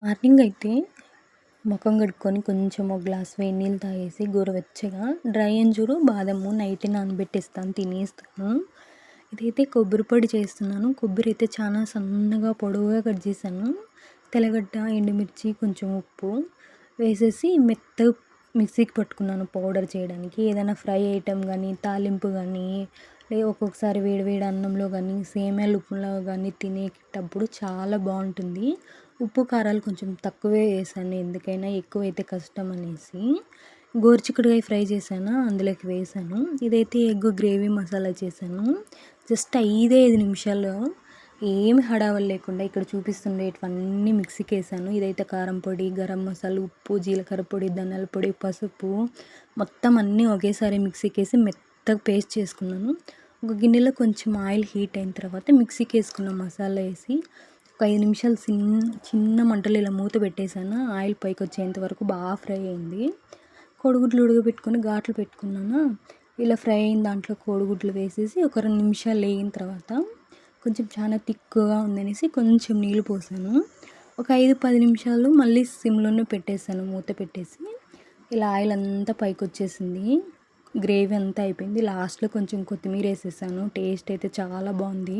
Morning అయితే ముఖం కడుక్కొని కొంచెం ఒక గ్లాస్ వేడి నీళ్ళు తాగేసి గోరువెచ్చగా డ్రై అంజూరు బాదము నైట్ నానబెట్టేస్తాను, తినేస్తాను. ఇదైతే కొబ్బరి పొడి చేస్తున్నాను. కొబ్బరి అయితే చాలా సన్నగా పొడవుగా కట్ చేశాను. తెల్లగడ్డ, ఎండుమిర్చి, కొంచెం ఉప్పు వేసేసి మెత్తగా మిక్సీకి పట్టుకున్నాను పౌడర్ చేయడానికి. ఏదైనా ఫ్రై ఐటెం కానీ, తాలింపు కానీ, లేదా ఒక్కొక్కసారి వేడి వేడి అన్నంలో కానీ, సేమియాలు ఉప్పులో కానీ తినేటప్పుడు చాలా బాగుంటుంది. ఉప్పు కారాలు కొంచెం తక్కువే వేసాను, ఎందుకైనా ఎక్కువైతే కష్టం అనేసి. గోరుచిక్కుడుకాయ ఫ్రై చేశాను, అందులోకి వేసాను. ఇదైతే ఎగ్ గ్రేవీ మసాలా చేశాను. జస్ట్ 5 నిమిషాల్లో ఏమి హడావులు లేకుండా ఇక్కడ చూపిస్తుండేటివన్నీ మిక్సీకి వేసాను. ఇదైతే కారం పొడి, గరం మసాలా, ఉప్పు, జీలకర్ర పొడి, ధనియాల పొడి, పసుపు మొత్తం అన్నీ ఒకేసారి మిక్సీకి వేసి మెత్తగా పేస్ట్ చేసుకున్నాను. ఒక గిన్నెలో కొంచెం ఆయిల్ హీట్ అయిన తర్వాత మిక్సీకి వేసుకున్న మసాలా వేసి ఒక 5 నిమిషాలు చిన్న మంటలో ఇలా మూత పెట్టేశాను. ఆయిల్ పైకి వచ్చేంత వరకు బాగా ఫ్రై అయింది. కోడిగుడ్లు ఉడకబెట్టుకొని ఘాట్లు పెట్టుకున్నాను. ఇలా ఫ్రై అయిన దాంట్లో కోడిగుడ్లు వేసేసి ఒక 2 నిమిషాలు వేగిన తర్వాత కొంచెం చాలా తిక్కుగా ఉందనేసి కొంచెం నీళ్ళు పోసాను. ఒక 5-10 నిమిషాలు మళ్ళీ సిమ్లోనే పెట్టేశాను, మూత పెట్టేసి. ఇలా ఆయిల్ అంతా పైకి వచ్చేసింది, గ్రేవీ అంతా అయిపోయింది. లాస్ట్లో కొంచెం కొత్తిమీర వేసేసాను. టేస్ట్ అయితే చాలా బాగుంది.